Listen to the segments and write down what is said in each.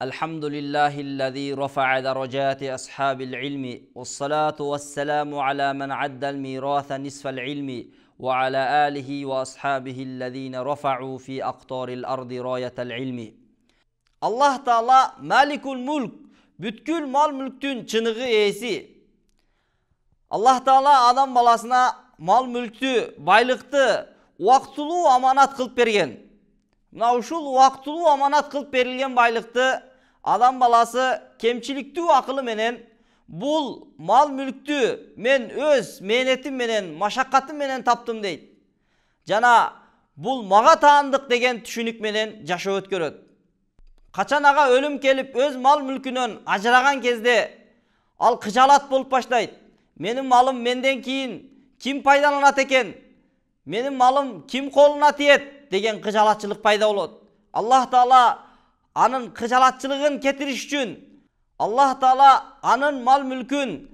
الحمد لله الذي رفع درجات أصحاب العلم والصلاة والسلام على من عد الميراث نصف العلم وعلى آله وأصحابه الذين رفعوا في أقطار الأرض راية العلم. Allah Taala Malikul Mulk, bütkül mal mülktün çınığı eğesi. Allah Taala adam balasına mal mülktü, baylıktı, vaktulu amanat kılıp bergen. Mına uşul vaktulu amanat kılıp berilgen baylıktı adam balası kemçiliktü akıllı menen bul mal mülktü men öz mehnetim menen maşakkatim menen taptım deydi. Jana bul maga taandık degen түшүнүк menen жашоо өткөрөt. Kaçan ağa ölüm kelip öz mal mülkünün ajıragan kezde al kıcalat bolup başlayt. Menin malım menden kiyin kim paydalanat eken? Menin malım kim koluna tiyet degen kıcalatçılık payda bolot. Allah Taala anın kıcalatçılığın ketiriş üçün Allah Taala anın mal mülkün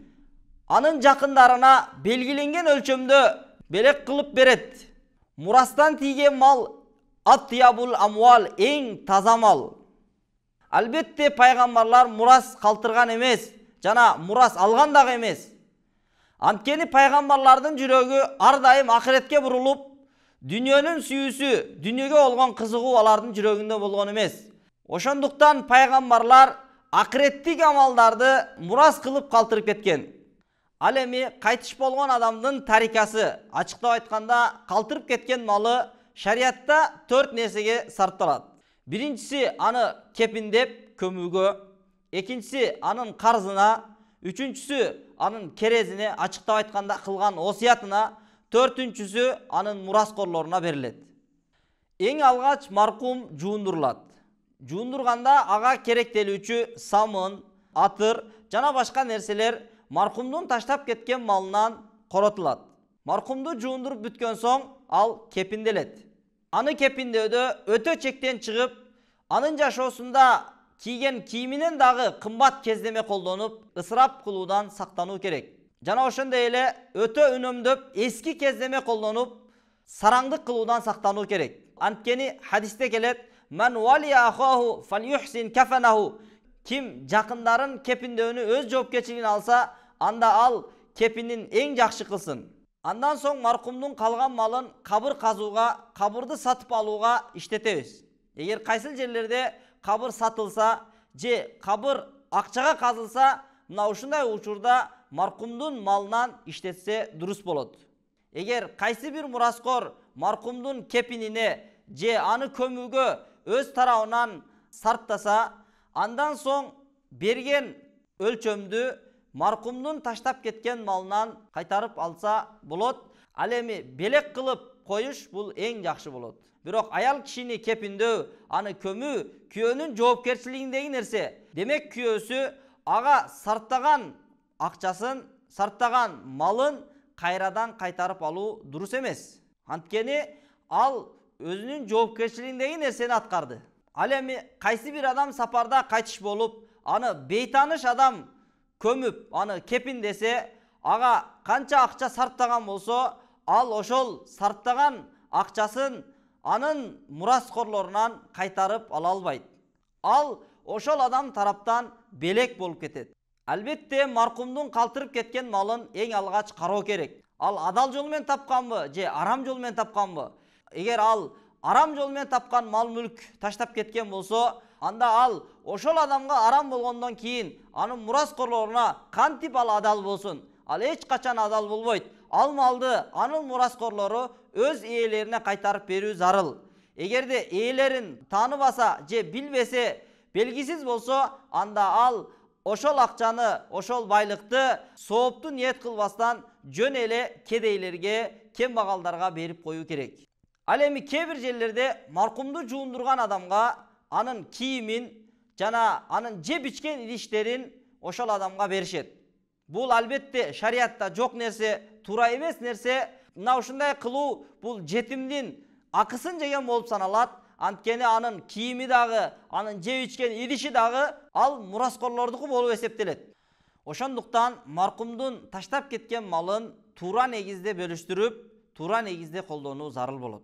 anın jakındarına belgilengen ölçömdө belek kılıp beret. Murastan tiygen mal at-tiyabul amwal eng taza mal. Albatta paygambarlar muras kалтырган эмес, жана мурас алган дагы эмес. Анткени пайгамбарлардын жүрөгү ар дайым ахиретке бурулуп, дүнүйөнүн сүйүүсү, дүнүйөгө болгон кызыгуу алардын жүрөгүндө болгон эмес. Ошондуктан пайгамбарлар акыреттик амалдарды мурас кылып калтырып кеткен. Ал эми кайтыш болгон адамдын тарикасы, ачыктап айтканда, калтырып кеткен малы шариятта 4 нерсеге сарпталат. Биринчиси аны кепиндеп көмүүгө, экинчиси анын карзына, үчүнчүсү анын керезине, ачыктап айтканда кылган осуятына, төртүнчүсү анын мураскорлоруна берилет. Эң алгач маркум жуундурулат. Жуундурганда ага керектелүүчү самын, атыр жана башка нерселер маркумдун таштап кеткен малынан коротулат. Маркумду жуундуруп бүткөн соң ал кепинделет. Аны кепиндөөдө өтө чектен чыгып, анын жашоосунда кийген кийиминен дагы кымбат кездеме колдонуп, ысырап кылуудан сактануу керек. Жана ошондой эле өтө үнөмдөп, эски кездеме колдонуп, сараңдык кылуудан сактануу керек. Анткени хадисте келет: "Ман валия ахаху фальюхсин кафанаху." Ким жакындарын кепиндөөнү өз жоопкерчилигине алса, анда ал кепинин эң жакшы кылсын. Андан соң маркумдун калган малын кабыр казууга, кабырды сатып алууга иштетебиз. Эгер кайсыл жерлерде кабыр сатылса, же кабыр акчага казылса, мына ушундай учурда маркумдун малынан иштетсе дурус болот. Эгер кайсы бир мураскор маркумдун кепинине же аны көмүүгө өз тарабынан сарптаса, андан соң берген өлчөмдү маркумдун таштап кеткен малынан кайтарып алса болот. Ал эми белек кылып коюш бул эң жакшы болот. Бирок аял кишини кепиндөө, аны көмүү күйөөнүн жоопкерчилигиндеги нерсе. Демек күйөөсү ага сарптаган акчасын, сарптаган малын кайрадан кайтарып алуу дурус эмес. Анткени ал өзүнүн жоопкерчилигиндеги нерсени аткарды. Ал эми кайсы бир адам сапарда кайтыш болуп, аны бейтаныш адам көмүп, аны кепиндесе, ага канча акча сарптаган болсо, ал ошол сарптаган акчасын анын мураскорлорунан кайтарып ала албайт. Ал ошол адам тараптан белек болуп кетет. Албетте маркумдун калтырып кеткен малын эң алгач кароо керек. Ал адал жол менен тапканбы, же арам жол менен тапканбы? Эгер ал арам жол менен тапкан мал мүлк таштап кеткен болсо, анда ал ошол адамга арам болгондон кийин анын мураскорлоруна кантип ал адал болсун? Ал эч качан адал болбойт. Ал малды анын мураскорлору өз ээлерине кайтарып берүү зарыл. Эгерде ээлерин тааныбаса же билбесе, белгисиз болсо, анда ал ошол акчаны, ошол байлыкты соопту ниет кылбастан жөн эле кедейлерге, кембагалдарга берип коюу керек. Ал эми кээ бир жерлерде маркумду жуундурган адамга анын кийимин жана анын жеп ичкен идиштерин ошол адамга беришет. Бул албетте шариятта жок нерсе, туура эмес нерсе. Мына ушундай кылуу бул жетимдин акысын жеген болуп саналат. Анткени анын кийими дагы, анын жеп ичкен идиши дагы ал мураскорлордуку болуп эсептелет. Ошондуктан маркумдун таштап кеткен малын туура негизде бөлүштүрүп, туура негизде колдонуу зарыл болот.